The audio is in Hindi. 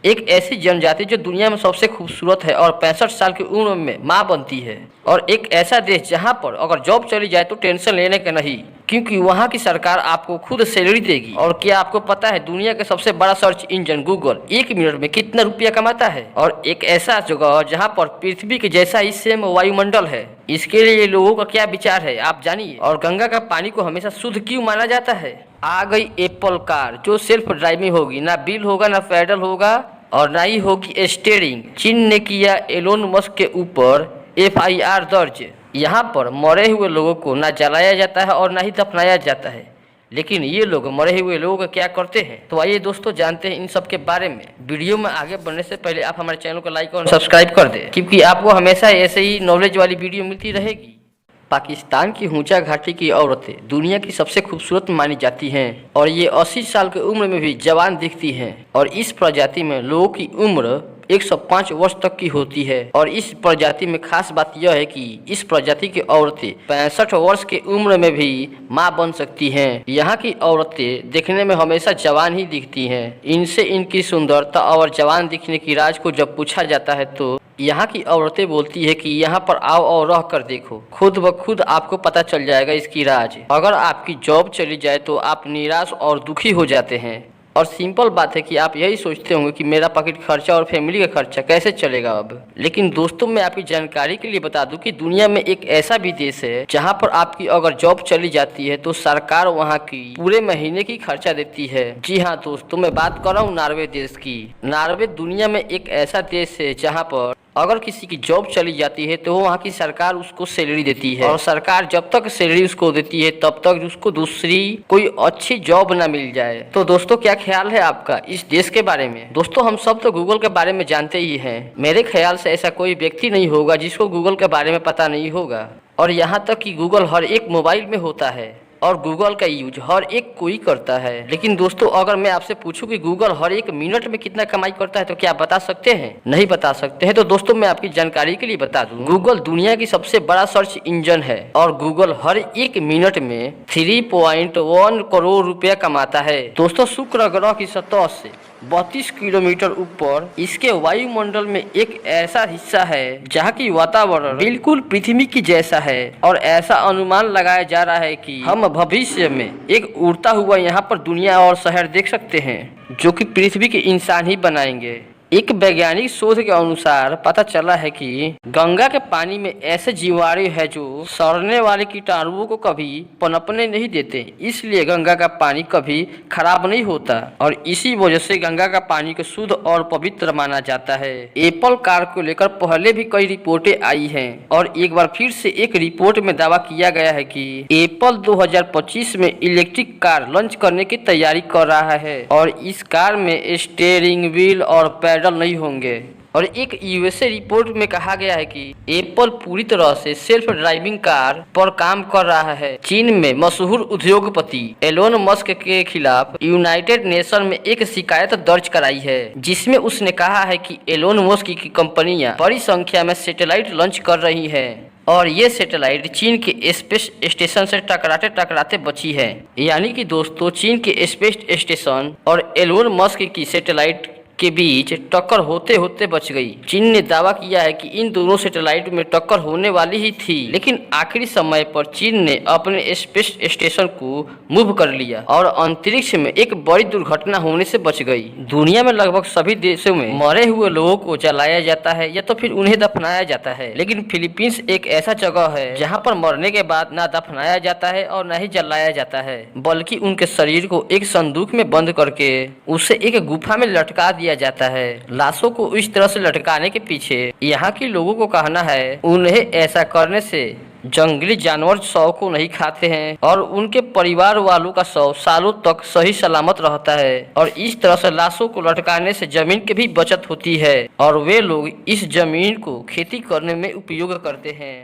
एक ऐसी जनजाति जो दुनिया में सबसे खूबसूरत है और 65 साल की उम्र में माँ बनती है। और एक ऐसा देश जहाँ पर अगर जॉब चली जाए तो टेंशन लेने का नहीं, क्योंकि वहाँ की सरकार आपको खुद सैलरी देगी। और क्या आपको पता है दुनिया का सबसे बड़ा सर्च इंजन गूगल 1 मिनट में कितना रुपया कमाता है? और एक ऐसा जगह जहाँ पर पृथ्वी के जैसा ही सेम वायुमंडल है, इसके लिए लोगों का क्या विचार है आप जानिए। और गंगा का पानी को हमेशा शुद्ध क्यों माना जाता है? आ गई एप्पल कार जो सेल्फ ड्राइविंग होगी, ना बिल होगा ना पैडल होगा और ना ही होगी स्टीयरिंग। चीन ने किया एलोन मस्क के ऊपर FIR दर्ज। यहाँ पर मरे हुए लोगों को ना जलाया जाता है और ना ही दफनाया जाता है, लेकिन ये लोग मरे हुए लोगों का क्या करते हैं? तो आइए दोस्तों जानते हैं इन सब के बारे में। वीडियो में आगे बढ़ने से पहले आप हमारे चैनल को लाइक और सब्सक्राइब कर दें, क्योंकि आपको हमेशा ऐसे ही नॉलेज वाली वीडियो मिलती रहेगी। पाकिस्तान की हूचा घाटी की औरतें दुनिया की सबसे खूबसूरत मानी जाती हैं और ये 80 साल की उम्र में भी जवान दिखती हैं। और इस प्रजाति में लोगों की उम्र 105 वर्ष तक की होती है। और इस प्रजाति में खास बात यह है कि इस प्रजाति की औरतें 65 वर्ष की उम्र में भी मां बन सकती हैं। यहाँ की औरतें देखने में हमेशा जवान ही दिखती हैं। इनसे इनकी सुंदरता और जवान दिखने की राज को जब पूछा जाता है तो यहाँ की औरतें बोलती है कि यहाँ पर आओ और रह कर देखो, खुद ब खुद आपको पता चल जाएगा इसकी राज। अगर आपकी जॉब चली जाए तो आप निराश और दुखी हो जाते हैं। और सिंपल बात है कि आप यही सोचते होंगे कि मेरा पॉकेट खर्चा और फैमिली का खर्चा कैसे चलेगा अब। लेकिन दोस्तों मैं आपकी जानकारी के लिए बता दूं कि दुनिया में एक ऐसा भी देश है जहां पर आपकी अगर जॉब चली जाती है तो सरकार वहां की पूरे महीने की खर्चा देती है। जी हाँ दोस्तों, मैं बात कर रहा हूँ नॉर्वे देश की। नॉर्वे दुनिया में एक ऐसा देश है जहाँ पर अगर किसी की जॉब चली जाती है तो वहाँ की सरकार उसको सैलरी देती है। और सरकार जब तक सैलरी उसको देती है तब तक उसको दूसरी कोई अच्छी जॉब ना मिल जाए। तो दोस्तों क्या ख्याल है आपका इस देश के बारे में? दोस्तों हम सब तो गूगल के बारे में जानते ही हैं। मेरे ख्याल से ऐसा कोई व्यक्ति नहीं होगा जिसको गूगल के बारे में पता नहीं होगा। और यहाँ तक कि गूगल हर एक मोबाइल में होता है और गूगल का यूज हर एक कोई करता है। लेकिन दोस्तों अगर मैं आपसे पूछूं कि गूगल हर एक मिनट में कितना कमाई करता है तो क्या आप बता सकते हैं? नहीं बता सकते हैं। तो दोस्तों मैं आपकी जानकारी के लिए बता दूं, गूगल दुनिया की सबसे बड़ा सर्च इंजन है और गूगल हर एक मिनट में 3.1 करोड़ रुपया कमाता है। दोस्तों शुक्र ग्रह की सतह से 32 किलोमीटर ऊपर इसके वायुमंडल में एक ऐसा हिस्सा है जहाँ की वातावरण बिल्कुल पृथ्वी की जैसा है। और ऐसा अनुमान लगाया जा रहा है कि हम भविष्य में एक उड़ता हुआ यहाँ पर दुनिया और शहर देख सकते हैं जो कि पृथ्वी के इंसान ही बनाएंगे। एक वैज्ञानिक शोध के अनुसार पता चला है कि गंगा के पानी में ऐसे जीवाणु है जो सड़ने वाले कीटाणुओं को कभी पनपने नहीं देते, इसलिए गंगा का पानी कभी खराब नहीं होता। और इसी वजह से गंगा का पानी को शुद्ध और पवित्र माना जाता है। एप्पल कार को लेकर पहले भी कई रिपोर्टें आई हैं और एक बार फिर से एक रिपोर्ट में दावा किया गया है कि एप्पल 2025 में इलेक्ट्रिक कार लॉन्च करने की तैयारी कर रहा है। और इस कार में स्टीयरिंग व्हील और पैडल नहीं होंगे। और एक USA रिपोर्ट में कहा गया है कि एप्पल पूरी तरह से सेल्फ ड्राइविंग कार पर काम कर रहा है। चीन में मशहूर उद्योगपति एलोन मस्क के खिलाफ यूनाइटेड नेशन में एक शिकायत दर्ज कराई है, जिसमें उसने कहा है कि एलोन मस्क की कंपनियां बड़ी संख्या में सैटेलाइट लॉन्च कर रही हैं और ये सैटेलाइट चीन के स्पेस स्टेशन से टकराते टकराते बची है। यानी कि दोस्तों चीन के स्पेस स्टेशन और एलोन मस्क की सैटेलाइट के बीच टक्कर होते होते बच गई। चीन ने दावा किया है कि इन दोनों सैटेलाइट में टक्कर होने वाली ही थी, लेकिन आखिरी समय पर चीन ने अपने स्पेस स्टेशन को मूव कर लिया और अंतरिक्ष में एक बड़ी दुर्घटना होने से बच गई। दुनिया में लगभग सभी देशों में मरे हुए लोगों को जलाया जाता है या तो फिर उन्हें दफनाया जाता है, लेकिन फिलीपींस एक ऐसा जगह है जहाँ पर मरने के बाद ना दफनाया जाता है और न ही जलाया जाता है, बल्कि उनके शरीर को एक संदूक में बंद करके उसे एक गुफा में लटका दिया जाता है। लाशों को इस तरह से लटकाने के पीछे यहाँ के लोगों को कहना है उन्हें ऐसा करने से जंगली जानवर शव को नहीं खाते हैं और उनके परिवार वालों का शव सालों तक सही सलामत रहता है। और इस तरह से लाशों को लटकाने से जमीन की भी बचत होती है और वे लोग इस जमीन को खेती करने में उपयोग करते हैं।